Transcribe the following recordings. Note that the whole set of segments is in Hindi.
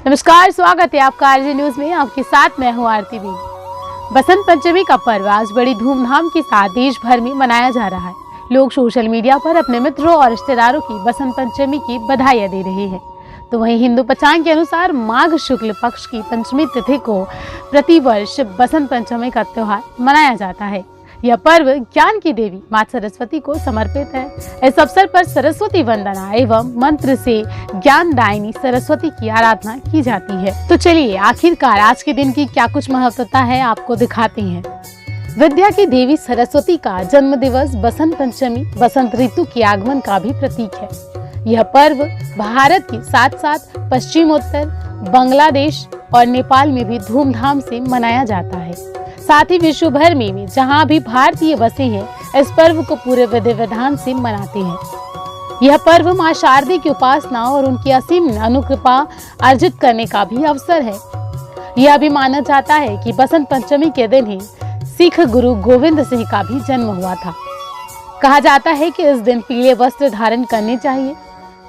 नमस्कार, स्वागत है आपका आरजे न्यूज में। आपके साथ मैं हूं आरती बी। बसंत पंचमी का पर्व आज बड़ी धूमधाम के साथ देश भर में मनाया जा रहा है। लोग सोशल मीडिया पर अपने मित्रों और रिश्तेदारों की बसंत पंचमी की बधाइयां दे रहे हैं। तो वहीं हिंदू पंचांग के अनुसार माघ शुक्ल पक्ष की पंचमी तिथि को प्रतिवर्ष बसंत पंचमी का त्योहार मनाया जाता है। यह पर्व ज्ञान की देवी मां सरस्वती को समर्पित है। इस अवसर पर सरस्वती वंदना एवं मंत्र से ज्ञानदायिनी सरस्वती की आराधना की जाती है। तो चलिए आखिरकार आज के दिन की क्या कुछ महत्वता है आपको दिखाते हैं। विद्या की देवी सरस्वती का जन्म दिवस बसंत पंचमी बसंत ऋतु के आगमन का भी प्रतीक है। यह पर्व भारत के साथ साथ पश्चिमोत्तर, बांग्लादेश और नेपाल में भी धूमधाम से मनाया जाता है। साथ ही विश्व भर में जहां भी भारतीय बसे हैं, इस पर्व को पूरे विधि विधान से मनाते हैं। यह पर्व मां शारदे की उपासना और उनकी असीम अनुकृपा अर्जित करने का भी अवसर है। यह भी माना जाता है कि बसंत पंचमी के दिन ही सिख गुरु गोविंद सिंह का भी जन्म हुआ था। कहा जाता है कि इस दिन पीले वस्त्र धारण करने चाहिए।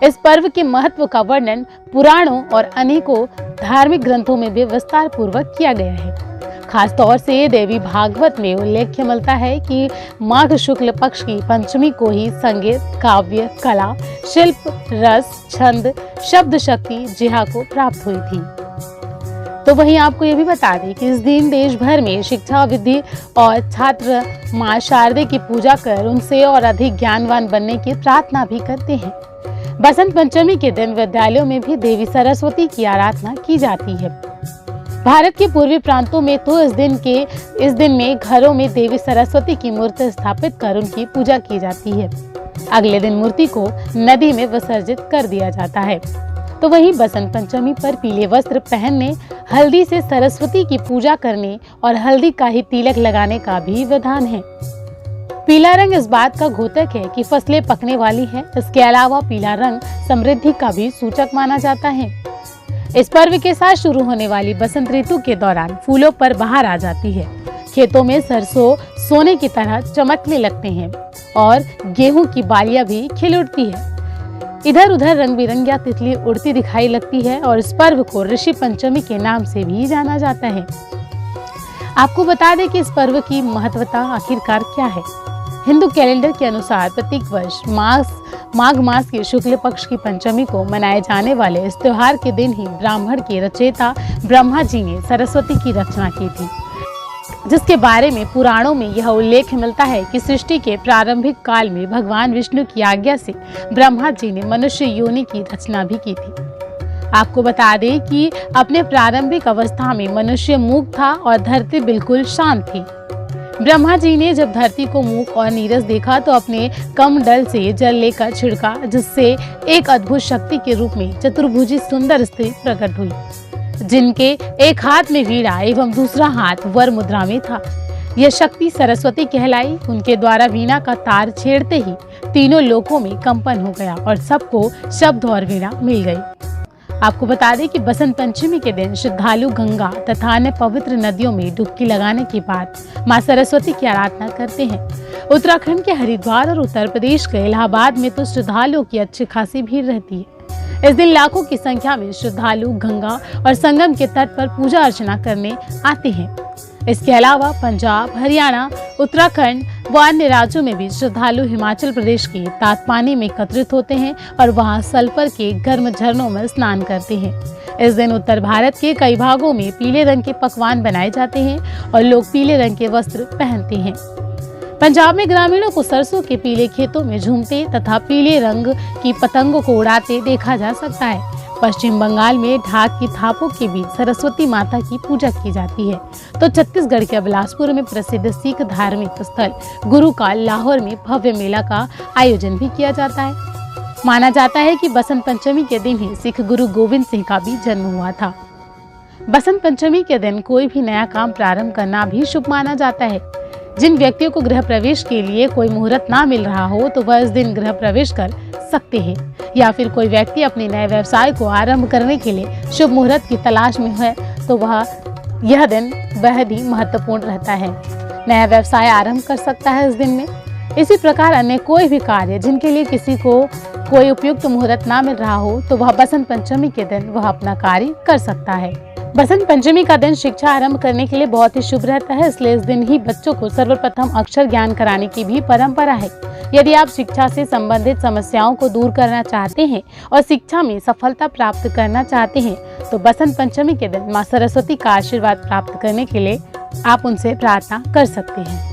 इस पर्व के महत्व का वर्णन पुराणों और अनेकों धार्मिक ग्रंथों में भी विस्तार पूर्वक किया गया है। खास तौर से देवी भागवत में उल्लेख मिलता है कि माघ शुक्ल पक्ष की पंचमी को ही संगीत, काव्य, कला, शिल्प, रस, छंद, शब्द शक्ति जिहा को प्राप्त हुई थी। तो वहीं आपको ये भी बता दें कि इस दिन देश भर में शिक्षा विधि और छात्र मां शारदे की पूजा कर उनसे और अधिक ज्ञानवान बनने की प्रार्थना भी करते हैं। बसंत पंचमी के दिन विद्यालयों में भी देवी सरस्वती की आराधना की जाती है। भारत के पूर्वी प्रांतों में तो इस दिन में घरों में देवी सरस्वती की मूर्ति स्थापित कर उनकी पूजा की जाती है। अगले दिन मूर्ति को नदी में विसर्जित कर दिया जाता है। तो वहीं बसंत पंचमी पर पीले वस्त्र पहनने, हल्दी से सरस्वती की पूजा करने और हल्दी का ही तिलक लगाने का भी विधान है। पीला रंग इस बात का घोतक है कि फसलें पकने वाली हैं। इसके अलावा पीला रंग समृद्धि का भी सूचक माना जाता है। इस पर्व के साथ शुरू होने वाली बसंत ऋतु के दौरान फूलों पर बहार आ जाती है। खेतों में सरसों सोने की तरह चमकने लगते हैं और गेहूं की बालियां भी खिल उठती है। इधर उधर रंग बिरंगिया तितली उड़ती दिखाई लगती है और इस पर्व को ऋषि पंचमी के नाम से भी जाना जाता है। आपको बता दें कि इस पर्व की महत्वता आखिरकार क्या है। हिंदू कैलेंडर के अनुसार प्रत्येक वर्ष माघ मास के शुक्ल पक्ष की पंचमी को मनाए जाने वाले इस त्योहार के दिन ही ब्राह्मण के रचयिता ब्रह्मा जी ने सरस्वती की रचना की थी, जिसके बारे में पुराणों में यह उल्लेख मिलता है कि सृष्टि के प्रारंभिक काल में भगवान विष्णु की आज्ञा से ब्रह्मा जी ने मनुष्य योनि की रचना भी की थी। आपको बता दें कि अपने प्रारंभिक अवस्था में मनुष्य मूक था और धरती बिल्कुल शांत थी। ब्रह्मा जी ने जब धरती को मूक और नीरस देखा तो अपने कमंडल से जल लेकर छिड़का, जिससे एक अद्भुत शक्ति के रूप में चतुर्भुजी सुंदर स्त्री प्रकट हुई, जिनके एक हाथ में वीणा एवं दूसरा हाथ वर मुद्रा में था। यह शक्ति सरस्वती कहलाई। उनके द्वारा वीणा का तार छेड़ते ही तीनों लोकों में कंपन हो गया और सबको शब्द और वीणा मिल गई। आपको बता दें कि बसंत पंचमी के दिन श्रद्धालु गंगा तथा अन्य पवित्र नदियों में डुबकी लगाने के बाद मां सरस्वती की आराधना करते हैं। उत्तराखंड के हरिद्वार और उत्तर प्रदेश के इलाहाबाद में तो श्रद्धालुओं की अच्छी खासी भीड़ रहती है। इस दिन लाखों की संख्या में श्रद्धालु गंगा और संगम के तट पर पूजा अर्चना करने आते हैं। इसके अलावा पंजाब, हरियाणा, उत्तराखंड व अन्य राज्यों में भी श्रद्धालु हिमाचल प्रदेश के तातपानी में एकत्रित होते हैं और वहां सल्फर के गर्म झरनों में स्नान करते हैं। इस दिन उत्तर भारत के कई भागों में पीले रंग के पकवान बनाए जाते हैं और लोग पीले रंग के वस्त्र पहनते हैं। पंजाब में ग्रामीणों को सरसों के पीले खेतों में झूमते तथा पीले रंग की पतंगों को उड़ाते देखा जा सकता है। पश्चिम बंगाल में ढाक की थापों के बीच सरस्वती माता की पूजा की जाती है। तो छत्तीसगढ़ के बिलासपुर में प्रसिद्ध सिख धार्मिक स्थल गुरुकाल लाहौर में भव्य मेला का आयोजन भी किया जाता है। माना जाता है कि बसंत पंचमी के दिन ही सिख गुरु गोविंद सिंह का भी जन्म हुआ था। बसंत पंचमी के दिन कोई भी नया काम प्रारंभ करना भी शुभ माना जाता है। जिन व्यक्तियों को गृह प्रवेश के लिए कोई मुहूर्त ना मिल रहा हो तो वह इस दिन गृह प्रवेश कर सकते हैं, या फिर कोई व्यक्ति अपने नए व्यवसाय को आरंभ करने के लिए शुभ मुहूर्त की तलाश में है तो यह दिन बेहद ही महत्वपूर्ण रहता है। नया व्यवसाय आरंभ कर सकता है इस दिन में। इसी प्रकार अन्य कोई भी कार्य जिनके लिए किसी को कोई उपयुक्त मुहूर्त ना मिल रहा हो तो वह बसंत पंचमी के दिन वह अपना कार्य कर सकता है। बसंत पंचमी का दिन शिक्षा आरंभ करने के लिए बहुत ही शुभ रहता है, इसलिए इस दिन ही बच्चों को सर्वप्रथम अक्षर ज्ञान कराने की भी परंपरा है। यदि आप शिक्षा से संबंधित समस्याओं को दूर करना चाहते हैं और शिक्षा में सफलता प्राप्त करना चाहते हैं तो बसंत पंचमी के दिन मां सरस्वती का आशीर्वाद प्राप्त करने के लिए आप उनसे प्रार्थना कर सकते हैं।